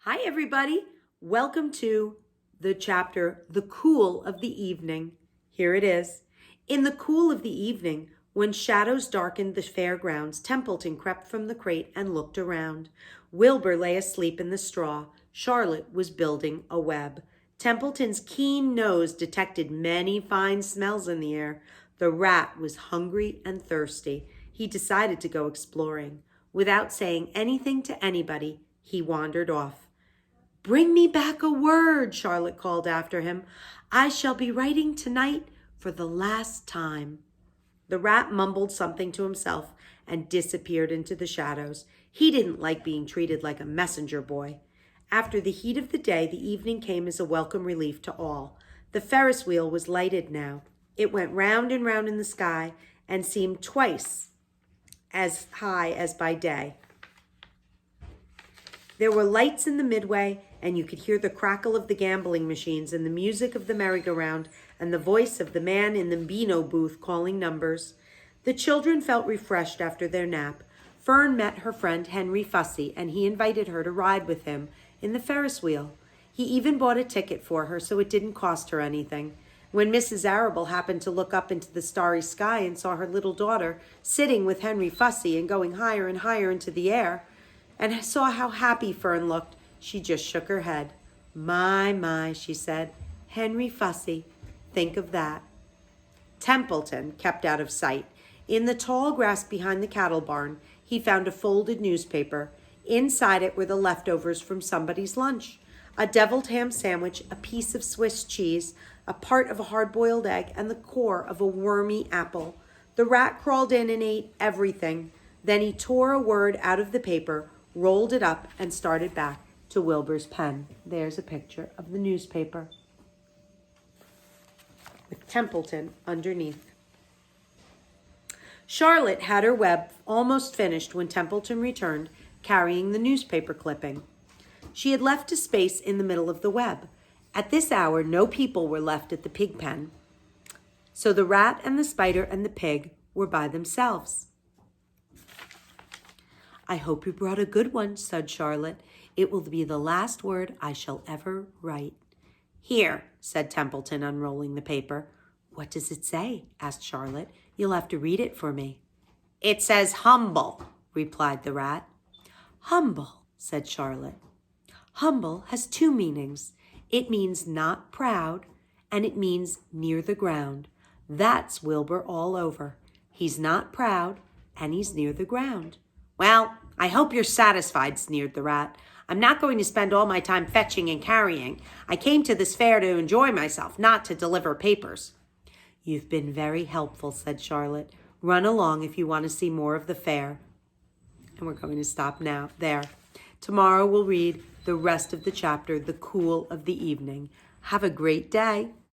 Hi, everybody. Welcome to the chapter, The Cool of the Evening. Here it is. In the cool of the evening, when shadows darkened the fairgrounds, Templeton crept from the crate and looked around. Wilbur lay asleep in the straw. Charlotte was building a web. Templeton's keen nose detected many fine smells in the air. The rat was hungry and thirsty. He decided to go exploring. Without saying anything to anybody, he wandered off. "Bring me back a word," Charlotte called after him. "I shall be writing tonight for the last time." The rat mumbled something to himself and disappeared into the shadows. He didn't like being treated like a messenger boy. After the heat of the day, the evening came as a welcome relief to all. The Ferris wheel was lighted now. It went round and round in the sky and seemed twice as high as by day. There were lights in the midway, and you could hear the crackle of the gambling machines and the music of the merry-go-round and the voice of the man in the Beano booth calling numbers. The children felt refreshed after their nap. Fern met her friend Henry Fussy, and he invited her to ride with him in the Ferris wheel. He even bought a ticket for her, so it didn't cost her anything. When Mrs. Arable happened to look up into the starry sky and saw her little daughter sitting with Henry Fussy and going higher and higher into the air, and saw how happy Fern looked, she just shook her head. My, she said. Henry Fussy, think of that. Templeton kept out of sight. In the tall grass behind the cattle barn, he found a folded newspaper. Inside it were the leftovers from somebody's lunch. A deviled ham sandwich, a piece of Swiss cheese, a part of a hard-boiled egg, and the core of a wormy apple. The rat crawled in and ate everything. Then he tore a word out of the paper, rolled it up, and started back to Wilbur's pen. There's a picture of the newspaper with Templeton underneath. Charlotte had her web almost finished when Templeton returned, carrying the newspaper clipping. She had left a space in the middle of the web. At this hour, no people were left at the pig pen, so the rat and the spider and the pig were by themselves. "I hope you brought a good one," said Charlotte. "It will be the last word I shall ever write." "Here," said Templeton, unrolling the paper. "What does it say?" asked Charlotte. "You'll have to read it for me." "It says humble," replied the rat. "Humble," said Charlotte. "Humble has two meanings. It means not proud, and it means near the ground. That's Wilbur all over. He's not proud, and he's near the ground." "Well, I hope you're satisfied," sneered the rat. "I'm not going to spend all my time fetching and carrying. I came to this fair to enjoy myself, not to deliver papers." "You've been very helpful," said Charlotte. "Run along if you want to see more of the fair." And we're going to stop now there. Tomorrow we'll read the rest of the chapter, The Cool of the Evening. Have a great day.